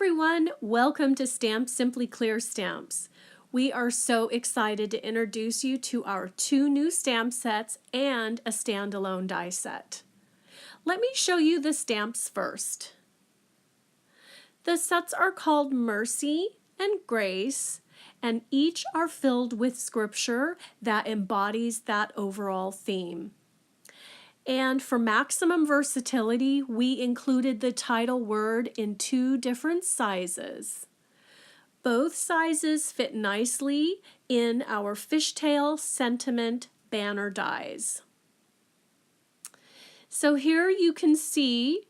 everyone, welcome to Stamp Simply Clear Stamps. We are so excited to introduce you to our 2 new stamp sets and a standalone die set. Let me show you the stamps first. The sets are called Mercy and Grace, and each are filled with scripture that embodies that overall theme. And for maximum versatility, we included the title word in 2 different sizes. Both sizes fit nicely in our fishtail sentiment banner dies. So here you can see,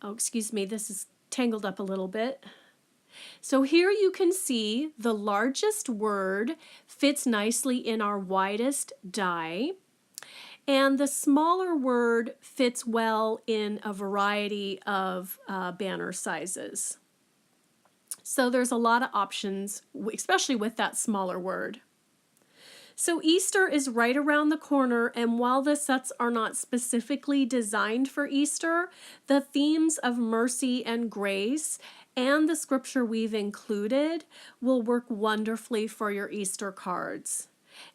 this is tangled up a little bit. So here you can see the largest word fits nicely in our widest die. And the smaller word fits well in a variety of banner sizes. So there's a lot of options, especially with that smaller word. So Easter is right around the corner, and while the sets are not specifically designed for Easter, the themes of mercy and grace and the scripture we've included will work wonderfully for your Easter cards.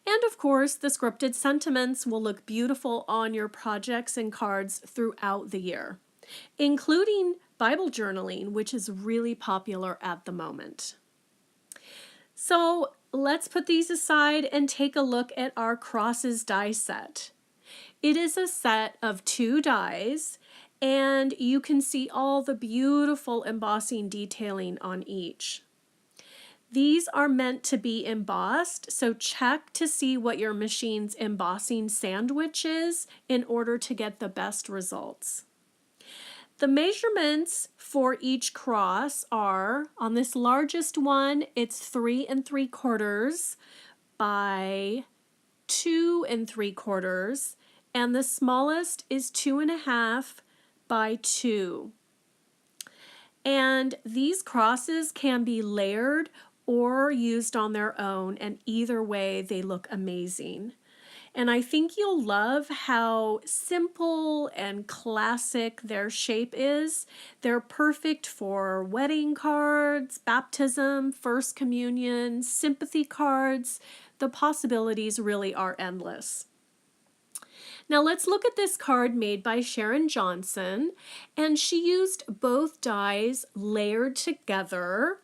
And of course, the scripted sentiments will look beautiful on your projects and cards throughout the year, including Bible journaling, which is really popular at the moment. So let's put these aside and take a look at our crosses die set. It is a set of 2 dies, and you can see all the beautiful embossing detailing on each. These are meant to be embossed, so check to see what your machine's embossing sandwich is in order to get the best results. The measurements for each cross are, on this largest one, it's 3 3/4 by 2 3/4, and the smallest is 2 1/2 by 2. And these crosses can be layered or used on their own, and either way they look amazing. And I think you'll love how simple and classic their shape is. They're perfect for wedding cards, baptism, first communion, sympathy cards. The possibilities really are endless. Now let's look at this card made by Sharon Johnson, and she used both dies layered together,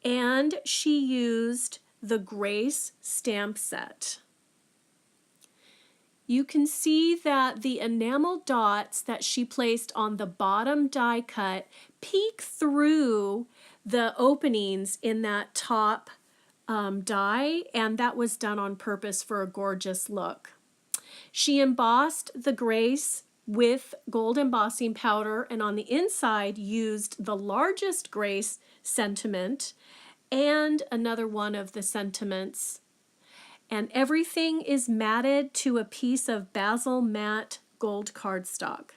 and she used the Grace stamp set. You can see that the enamel dots that she placed on the bottom die cut peek through the openings in that top die, and that was done on purpose for a gorgeous look. She embossed the Grace with gold embossing powder, and on the inside used the largest Grace sentiment and another one of the sentiments. And everything is matted to a piece of Basil matte gold cardstock.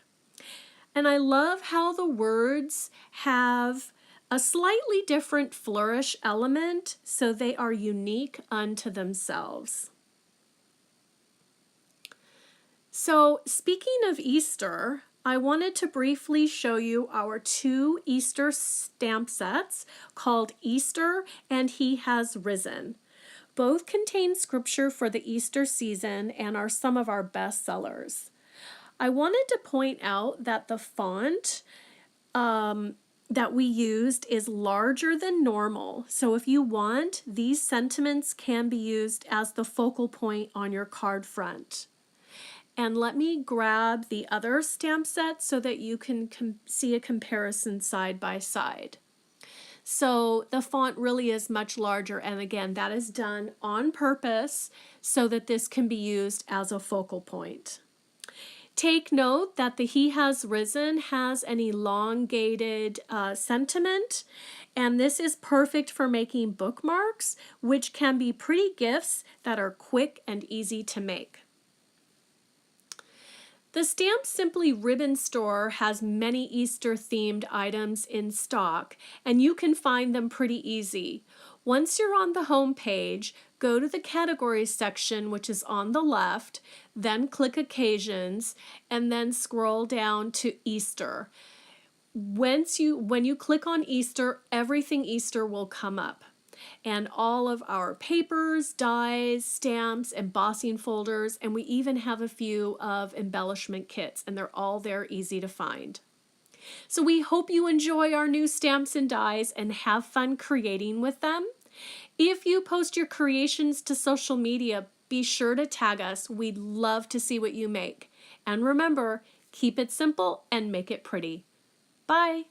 And I love how the words have a slightly different flourish element, so they are unique unto themselves. So speaking of Easter, I wanted to briefly show you our 2 Easter stamp sets called Easter and He Has Risen. Both contain scripture for the Easter season and are some of our best sellers. I wanted to point out that the font that we used is larger than normal. So if you want, these sentiments can be used as the focal point on your card front. And let me grab the other stamp set so that you can see a comparison side by side. So the font really is much larger, and again, that is done on purpose so that this can be used as a focal point. Take note that the He Has Risen has an elongated sentiment, and this is perfect for making bookmarks, which can be pretty gifts that are quick and easy to make. The Stamp Simply Ribbon Store has many Easter-themed items in stock, and you can find them pretty easy. Once you're on the home page, go to the Categories section, which is on the left, then click Occasions, and then scroll down to Easter. when you click on Easter, everything Easter will come up. And all of our papers, dies, stamps, embossing folders, and we even have a few of embellishment kits, and they're all there, easy to find. So we hope you enjoy our new stamps and dies and have fun creating with them. If you post your creations to social media, be sure to tag us. We'd love to see what you make. And remember, keep it simple and make it pretty. Bye.